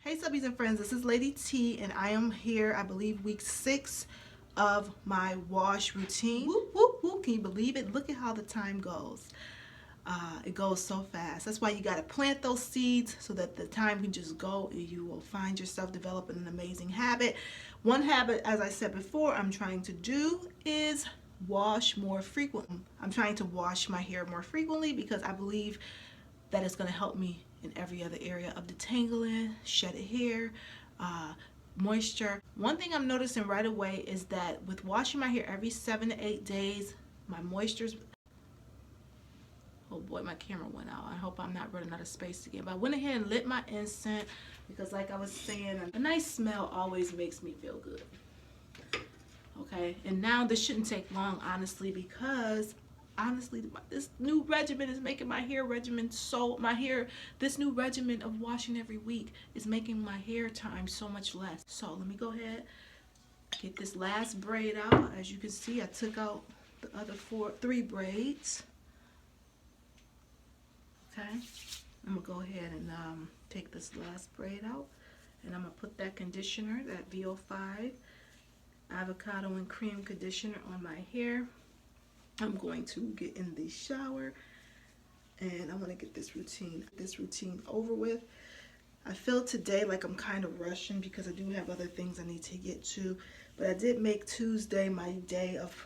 Hey subbies and friends, this is Lady T and I am here, I believe week 6 of my wash routine. Whoop, whoop, whoop. Can you believe it? Look at how the time goes. It goes so fast. That's why you got to plant those seeds so that the time can just go and you will find yourself developing an amazing habit. One habit, as I said before, I'm trying to do is wash more frequently. I'm trying to wash my hair more frequently because I believe that is going to help me in every other area of detangling, shedded hair, moisture. One thing I'm noticing right away is that with washing my hair every 7 to 8 days, my moisture's... Oh boy, my camera went out. I hope I'm not running out of space again. But I went ahead and lit my incense because like I was saying, a nice smell always makes me feel good. Okay, and now this shouldn't take long, honestly, because honestly this new regimen is making my hair regimen this new regimen of washing every week is making my hair time so much less. So let me go ahead, get this last braid out. As you can see, I took out the other 3 braids. Okay, I'm gonna go ahead and take this last braid out, and I'm gonna put that conditioner, that VO5 avocado and cream conditioner, on my hair. I'm going to get in the shower and I want to get this routine over with. I feel today like I'm kind of rushing because I do have other things I need to get to, but I did make Tuesday my day of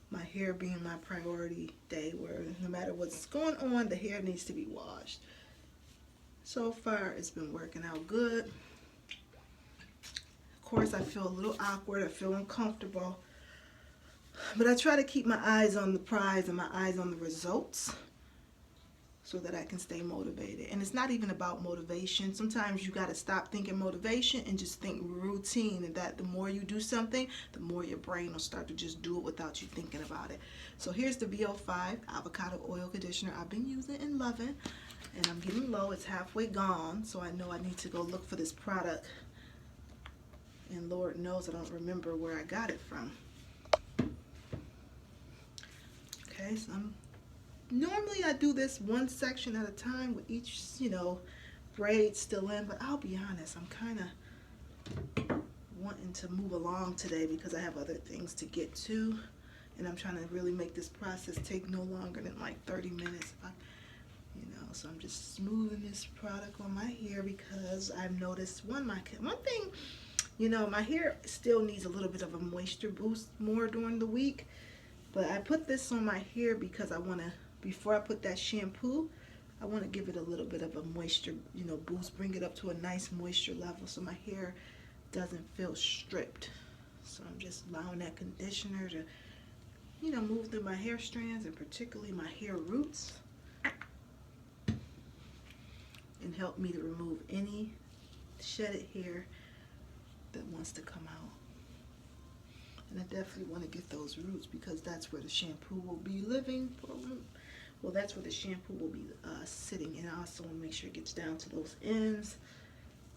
my hair being my priority day, where no matter what's going on, the hair needs to be washed. So far it's been working out good. Of course I feel a little awkward, I feel uncomfortable, but I try to keep my eyes on the prize and my eyes on the results so that I can stay motivated. And it's not even about motivation. Sometimes you got to stop thinking motivation and just think routine, and that the more you do something, the more your brain will start to just do it without you thinking about it. So here's the VO5 avocado oil conditioner I've been using and loving, and I'm getting low. It's halfway gone, so I know I need to go look for this product, and Lord knows I don't remember where I got it from. Okay, so normally I do this one section at a time with each, braid still in, but I'll be honest, I'm kind of wanting to move along today because I have other things to get to, and I'm trying to really make this process take no longer than like 30 minutes. So I'm just smoothing this product on my hair because I've noticed one thing, my hair still needs a little bit of a moisture boost more during the week. But I put this on my hair because I want to, before I put that shampoo, I want to give it a little bit of a moisture, boost, bring it up to a nice moisture level so my hair doesn't feel stripped. So I'm just allowing that conditioner to, move through my hair strands and particularly my hair roots and help me to remove any shedded hair that wants to come out. And I definitely want to get those roots because that's where the shampoo will be living. Well, that's where the shampoo will be sitting. And I also want to make sure it gets down to those ends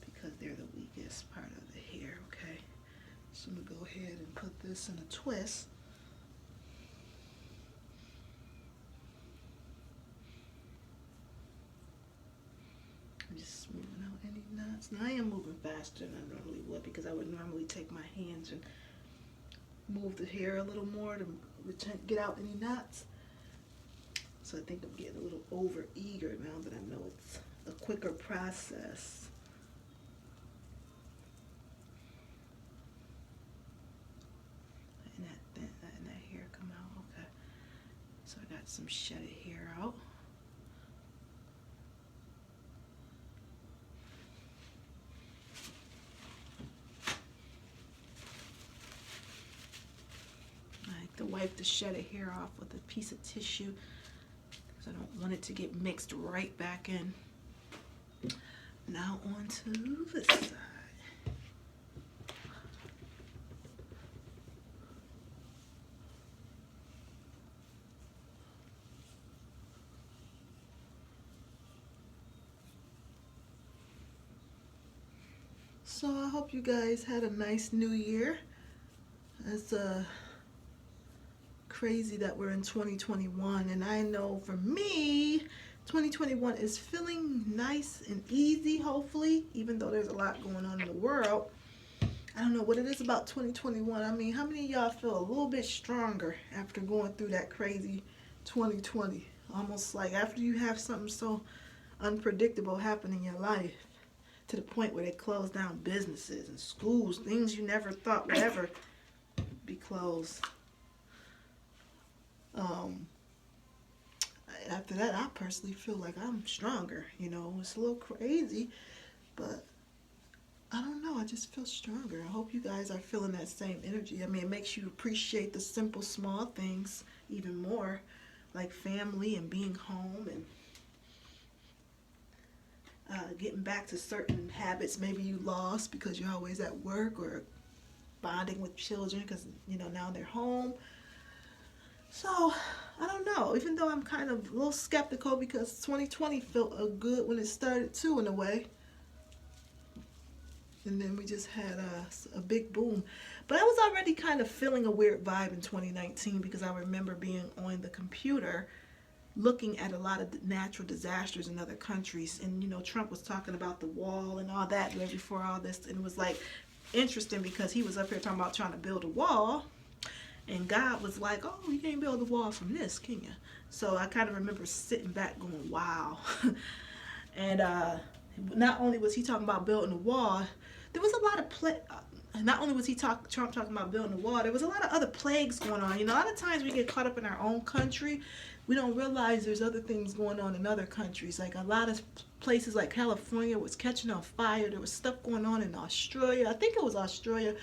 because they're the weakest part of the hair, okay? So I'm going to go ahead and put this in a twist. I'm just smoothing out any knots. Now I am moving faster than I normally would because I would normally take my hands and move the hair a little more to get out any knots. So I think I'm getting a little over eager now that I know it's a quicker process. And that hair come out. Okay. So I got some shedded hair out. To wipe the shedded hair off with a piece of tissue because I don't want it to get mixed right back in. Now on to this side. So I hope you guys had a nice new year. It's crazy that we're in 2021, and I know for me 2021 is feeling nice and easy, hopefully, even though there's a lot going on in the world. I don't know what it is about 2021. I mean, how many of y'all feel a little bit stronger after going through that crazy 2020? Almost like after you have something so unpredictable happen in your life, to the point where they close down businesses and schools, things you never thought would ever be closed. After that, I personally feel like I'm stronger. You know, it's a little crazy, but I don't know. I just feel stronger. I hope you guys are feeling that same energy. I mean, it makes you appreciate the simple, small things even more, like family and being home and getting back to certain habits maybe you lost because you're always at work, or bonding with children because, you know, now they're home. So, I don't know. Even though I'm kind of a little skeptical because 2020 felt good when it started too, in a way. And then we just had a big boom. But I was already kind of feeling a weird vibe in 2019 because I remember being on the computer looking at a lot of natural disasters in other countries. And, you know, Trump was talking about the wall and all that right before all this. And it was like interesting because he was up here talking about trying to build a wall. And God was like, oh, you can't build a wall from this, can you? So I kind of remember sitting back going, wow. And not only was he talking about building a wall, there was a lot of not only was Trump talking about building a wall, there was a lot of other plagues going on. You know, a lot of times we get caught up in our own country. We don't realize there's other things going on in other countries. Like a lot of places like California was catching on fire. There was stuff going on in Australia. I think it was Australia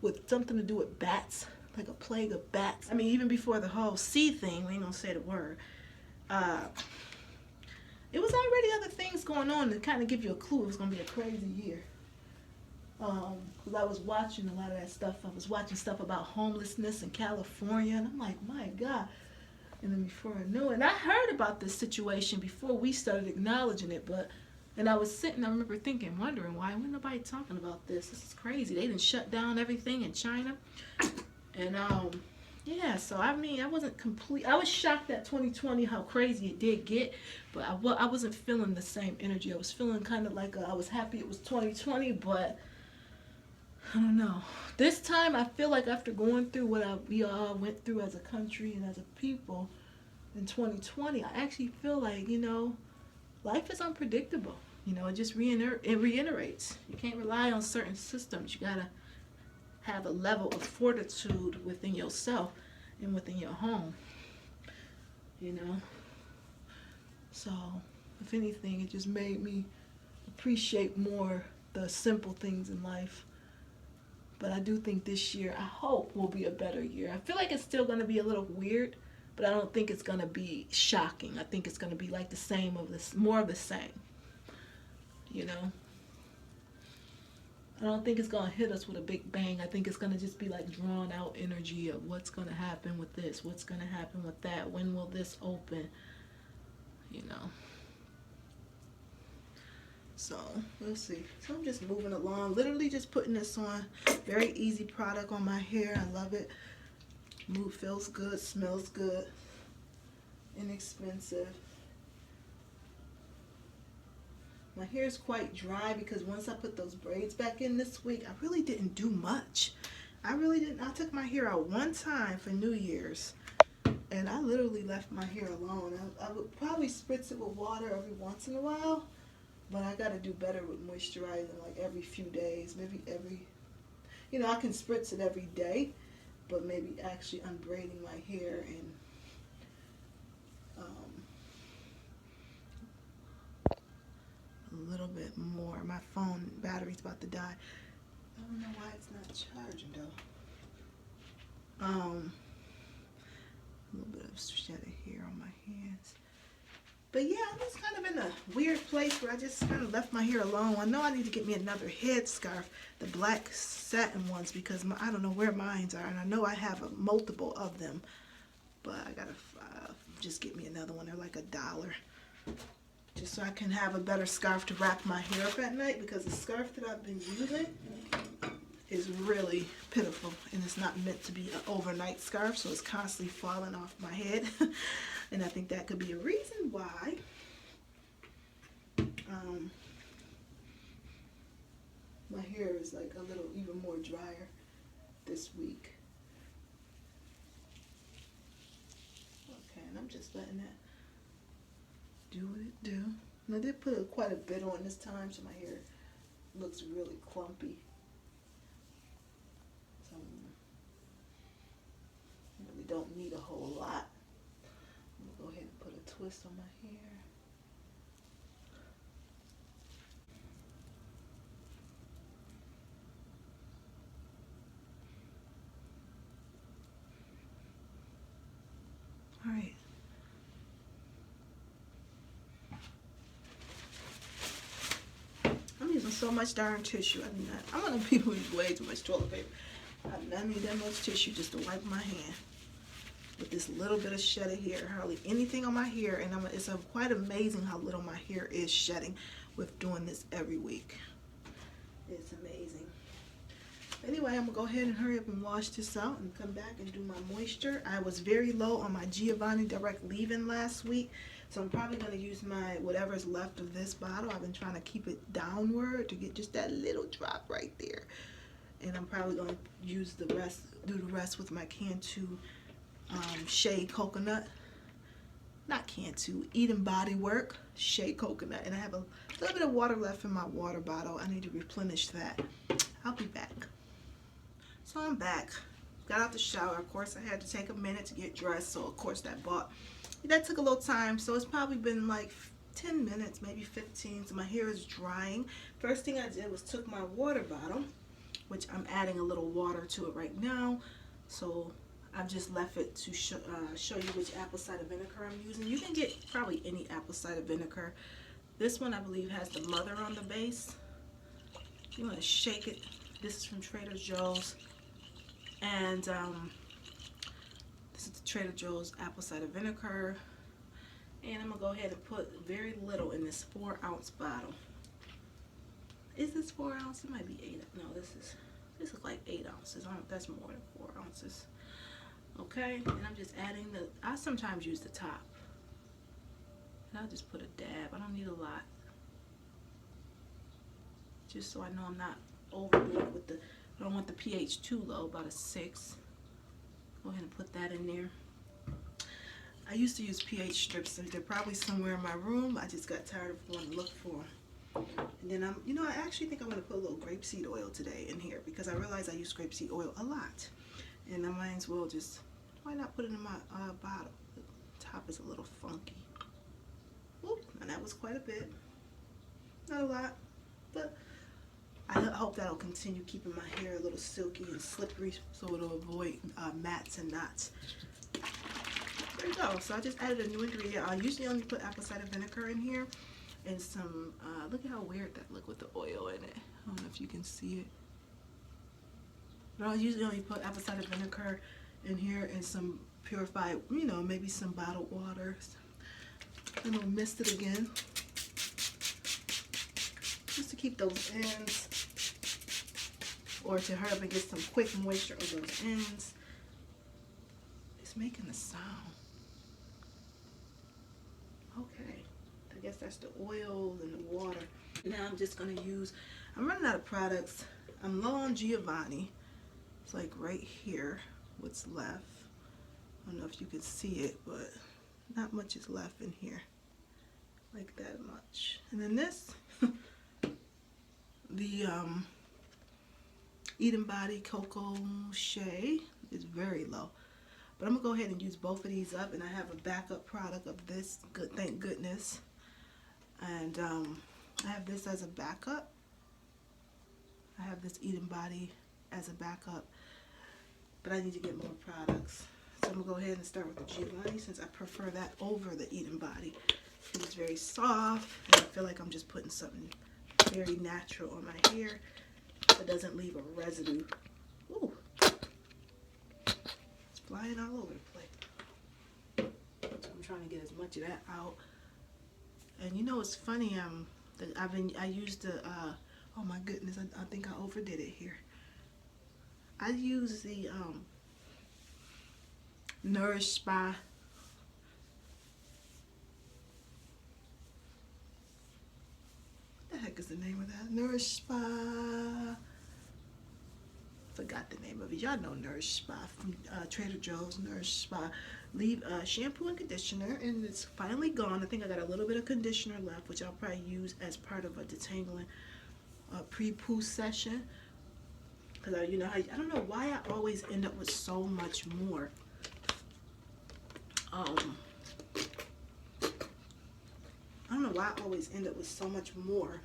with something to do with bats, like a plague of bats. I mean, even before the whole sea thing, we ain't gonna say the word. It was already other things going on to kind of give you a clue it was gonna be a crazy year. Because I was watching a lot of that stuff. I was watching stuff about homelessness in California, and I'm like, my God. And then before I knew it, and I heard about this situation before we started acknowledging it, and I was sitting, I remember thinking, wondering why wasn't nobody talking about this? This is crazy. They didn't shut down everything in China. And yeah, so I mean, I was shocked at 2020 how crazy it did get, but I wasn't feeling the same energy. I was feeling kind of like I was happy it was 2020, but I don't know. This time I feel like after going through what we all went through as a country and as a people in 2020, I actually feel like, you know, life is unpredictable. You know, it just reiterates. You can't rely on certain systems. You gotta have a level of fortitude within yourself and within your home. You know? So, if anything, it just made me appreciate more the simple things in life. But I do think this year, I hope, will be a better year. I feel like it's still going to be a little weird, but I don't think it's going to be shocking. I think it's going to be like the same of this, more of the same. You know? I don't think it's going to hit us with a big bang. I think it's going to just be like drawn out energy of what's going to happen with this, what's going to happen with that, when will this open, you know. So, we'll see. So I'm just moving along, literally just putting this on. Very easy product on my hair. I love it. Mood feels good, smells good, inexpensive. My hair is quite dry because once I put those braids back in this week, I really didn't do much. I really didn't. I took my hair out one time for New Year's, and I literally left my hair alone. I would probably spritz it with water every once in a while, but I got to do better with moisturizing like every few days, maybe every, you know, I can spritz it every day, but maybe actually unbraiding my hair and a little bit more. My phone battery's about to die. I don't know why it's not charging though. A little bit of shedded hair on my hands. But yeah, I'm just kind of in a weird place where I just kind of left my hair alone. I know I need to get me another headscarf, the black satin ones, because I don't know where mine's are, and I know I have multiple of them, but I gotta just get me another one. They're like $1, just so I can have a better scarf to wrap my hair up at night, because the scarf that I've been using is really pitiful, and it's not meant to be an overnight scarf, so it's constantly falling off my head. And I think that could be a reason why my hair is like a little even more drier this week. Okay, and I'm just letting that do what it do. And I did put quite a bit on this time, so my hair looks really clumpy. So I really don't need a whole lot. I'm gonna go ahead and put a twist on my hair. All right. I'm using so much darn tissue. I'm one of the people who use way too much toilet paper. I do not need that much tissue just to wipe my hand with this little bit of shedded hair. Hardly anything on my hair, and it's quite amazing how little my hair is shedding with doing this every week. It's amazing. Anyway, I'm gonna go ahead and hurry up and wash this out and come back and do my moisture. I was very low on my Giovanni Direct Leave-In last week, so I'm probably gonna use my whatever's left of this bottle. I've been trying to keep it downward to get just that little drop right there, and I'm probably gonna use do the rest with my Cantu Shea Coconut. Not Cantu, Eden Body Work Shea Coconut, and I have a little bit of water left in my water bottle. I need to replenish that. I'll be back. So I'm back. Got out the shower. Of course, I had to take a minute to get dressed, so of course that took a little time. So it's probably been like 10 minutes, maybe 15. So my hair is drying. First thing I did was took my water bottle, which I'm adding a little water to it right now. So I've just left it to show you which apple cider vinegar I'm using. You can get probably any apple cider vinegar. This one I believe has the mother on the base. You want to shake it. This is from Trader Joe's, and this is the Trader Joe's apple cider vinegar, and I'm gonna go ahead and put very little in this 4-ounce bottle. Is this 4 ounces? It might be 8. No, this is like 8 ounces. That's more than 4 ounces. Okay, and I'm just adding I sometimes use the top, and I'll just put a dab. I don't need a lot, just so I know I'm not overdoing with I don't want the pH too low, about a 6. Go ahead and put that in there. I used to use pH strips, and they're probably somewhere in my room. I just got tired of going to look for them. And then I actually think I'm going to put a little grapeseed oil today in here, because I realize I use grapeseed oil a lot. And I might as well why not put it in my bottle? The top is a little funky. Whoop, and that was quite a bit. Not a lot, but I hope that'll continue keeping my hair a little silky and slippery, so it'll avoid mats and knots. There you go. So I just added a new ingredient. I usually only put apple cider vinegar in here, and some, look at how weird that look with the oil in it. I don't know if you can see it. But I usually only put apple cider vinegar in here and some purified, maybe some bottled water. And I'll mist it again, just to keep those ends, or to hurry up and get some quick moisture on those ends. It's making a sound. Okay, I guess that's the oil and the water. Now I'm just gonna I'm running out of products. I'm low on Giovanni. It's like right here, what's left. I don't know if you can see it, but not much is left in here. Like that much. And then this, the Eden Body Cocoa Shea is very low. But I'm going to go ahead and use both of these up, and I have a backup product of this, thank goodness. And I have this as a backup. I have this Eden Body as a backup, but I need to get more products. So I'm going to go ahead and start with the Giovanni, since I prefer that over the Eden Body. It's very soft, and I feel like I'm just putting something very natural on my hair that doesn't leave a residue. Ooh. It's flying all over the place. So I'm trying to get as much of that out. And it's funny, I used the, oh my goodness, I think I overdid it here. I use the Nourish Spa is the name of that? Nourish Spa. Forgot the name of it. Y'all know Nourish Spa from Trader Joe's. Nourish Spa. Leave shampoo and conditioner, and it's finally gone. I think I got a little bit of conditioner left, which I'll probably use as part of a detangling pre-poo session. Because you know, I don't know why I always end up with so much more. I don't know why I always end up with so much more.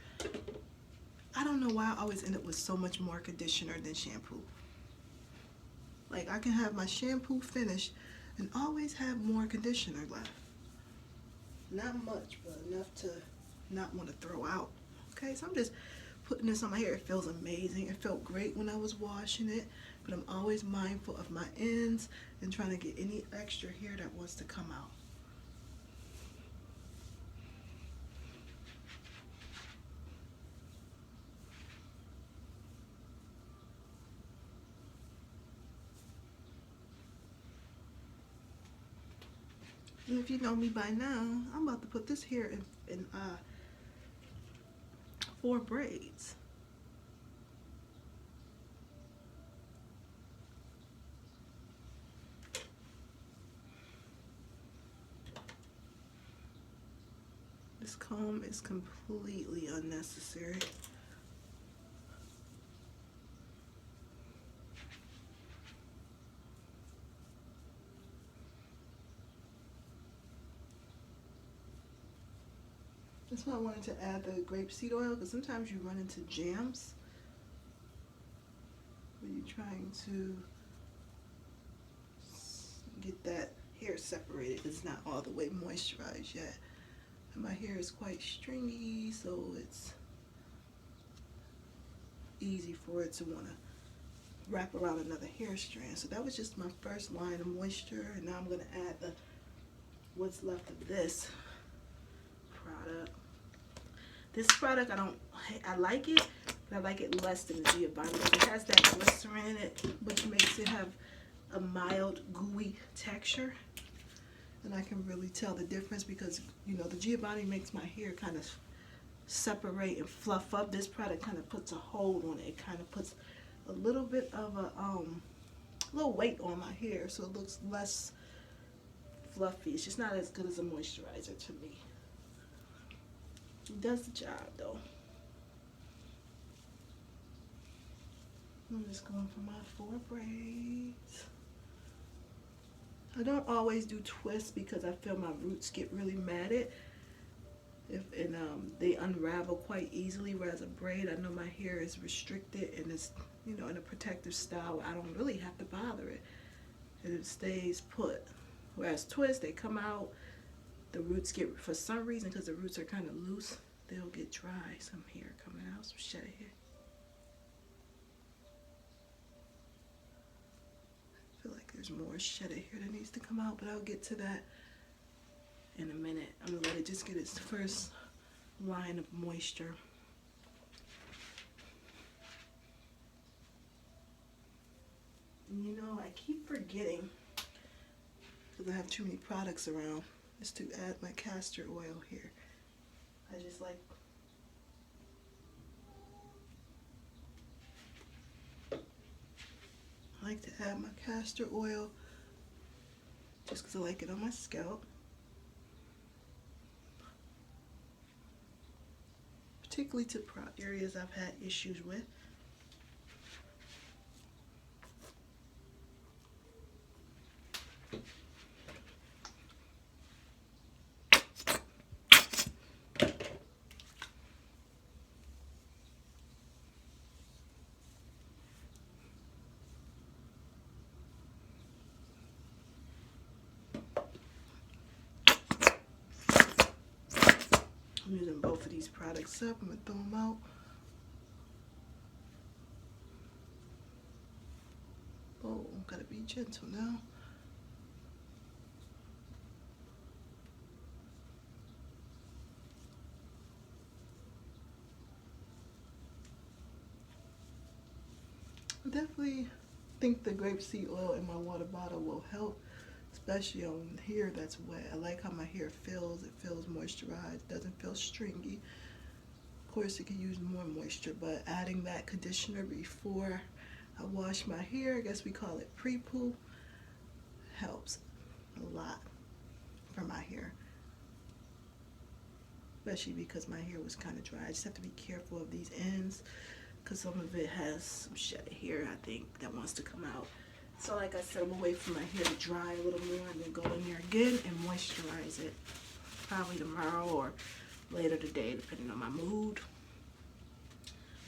I don't know why I always end up with so much more conditioner than shampoo. Like, I can have my shampoo finished and always have more conditioner left. Not much, but enough to not want to throw out. Okay, so I'm just putting this on my hair. It feels amazing. It felt great when I was washing it, but I'm always mindful of my ends and trying to get any extra hair that wants to come out. And if you know me by now, I'm about to put this hair in 4 braids. This comb is completely unnecessary. That's why I wanted to add the grapeseed oil, because sometimes you run into jams when you're trying to get that hair separated. It's not all the way moisturized yet. And my hair is quite stringy, so it's easy for it to want to wrap around another hair strand. So that was just my first line of moisture, and now I'm going to add what's left of this product. This product, I like it, but I like it less than the Giovanni. It has that glycerin in it, which makes it have a mild, gooey texture. And I can really tell the difference because, you know, the Giovanni makes my hair kind of separate and fluff up. This product kind of puts a hold on it. It kind of puts a little bit of a little weight on my hair, so it looks less fluffy. It's just not as good as a moisturizer to me. It does the job though. I'm just going for my 4 braids. I don't always do twists because I feel my roots get really matted and they unravel quite easily, whereas a braid, I know my hair is restricted and it's, you know, in a protective style where I don't really have to bother it and it stays put. Whereas twists, they come out, the roots get, for some reason, because the roots are kind of loose, they'll get dry. Some hair coming out, some shedded hair. I feel like there's more shedded hair that needs to come out, but I'll get to that in a minute. I'm gonna let it just get its first line of moisture. And you know, I keep forgetting, because I have too many products around, is to add my castor oil here. I just like, to add my castor oil just because I like it on my scalp. Particularly to areas I've had issues with. I'm using both of these products up. I'm going to throw them out. Oh, gotta be gentle now. I definitely think the grapeseed oil in my water bottle will help, especially on hair that's wet. I like how my hair feels. It feels moisturized, doesn't feel stringy. Of course, it could use more moisture, but adding that conditioner before I wash my hair, I guess we call it pre-poo, helps a lot for my hair. Especially because my hair was kind of dry. I just have to be careful of these ends because some of it has some shedded hair, I think, that wants to come out. So like I said, I'm gonna wait for my hair to dry a little more and then go in there again and moisturize it. Probably tomorrow or later today, depending on my mood.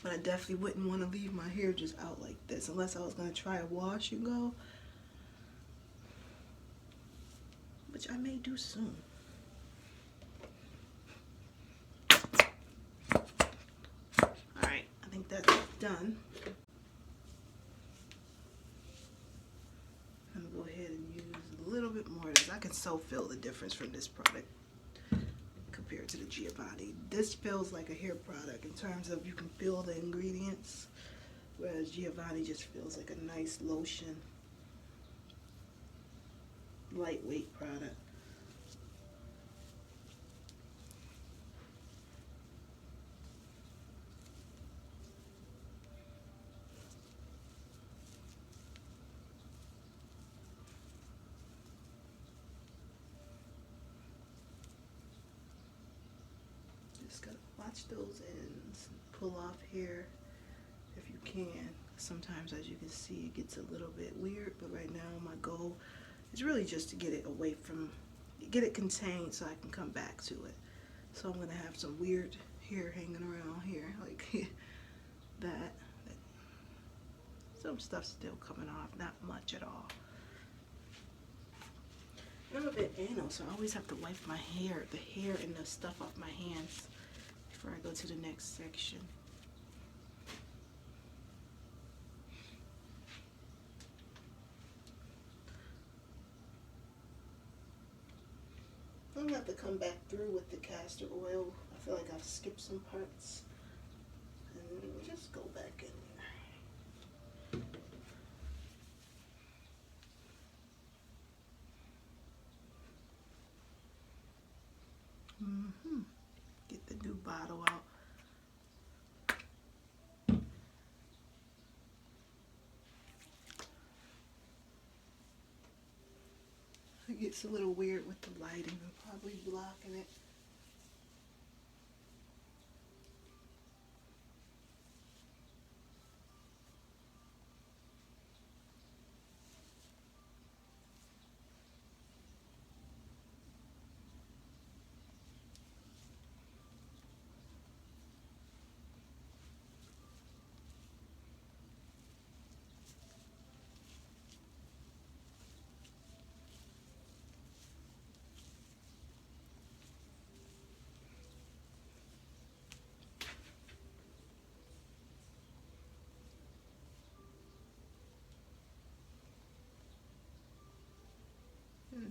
But I definitely wouldn't want to leave my hair just out like this unless I was going to try a wash and go, which I may do soon. Alright, I think that's done. I'm going to go ahead and use a little bit more of this. I can so feel the difference from this product compared to the Giovanni. This feels like a hair product in terms of you can feel the ingredients, whereas Giovanni just feels like a nice lotion, lightweight product. Just gotta watch those ends, pull off hair if you can. Sometimes, as you can see, it gets a little bit weird, but right now my goal is really just to get it away from, get it contained so I can come back to it. So I'm gonna have some weird hair hanging around here, like that. Some stuff's still coming off, not much at all. I'm a bit anal, so I always have to wipe my hair, the hair and the stuff off my hands before I go to the next section. I'm gonna have to come back through with the castor oil. I feel like I've skipped some parts. And just go back in there. Get the new bottle out. It gets a little weird with the lighting. I'm probably blocking it.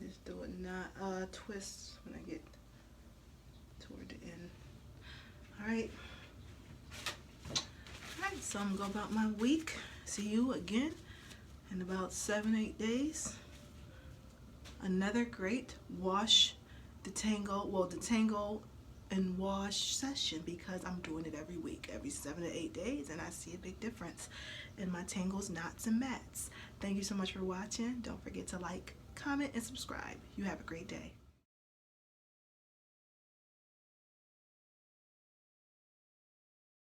Just do a knot, twist when I get toward the end. Alright, so I'm gonna go about my week. See you again in about 7-8 days. Another great wash, detangle, well, detangle and wash session, because I'm doing it every week, every 7 to 8 days, and I see a big difference in my tangles, knots, and mats. Thank you so much for watching. Don't forget to like, comment, and subscribe. You have a great day.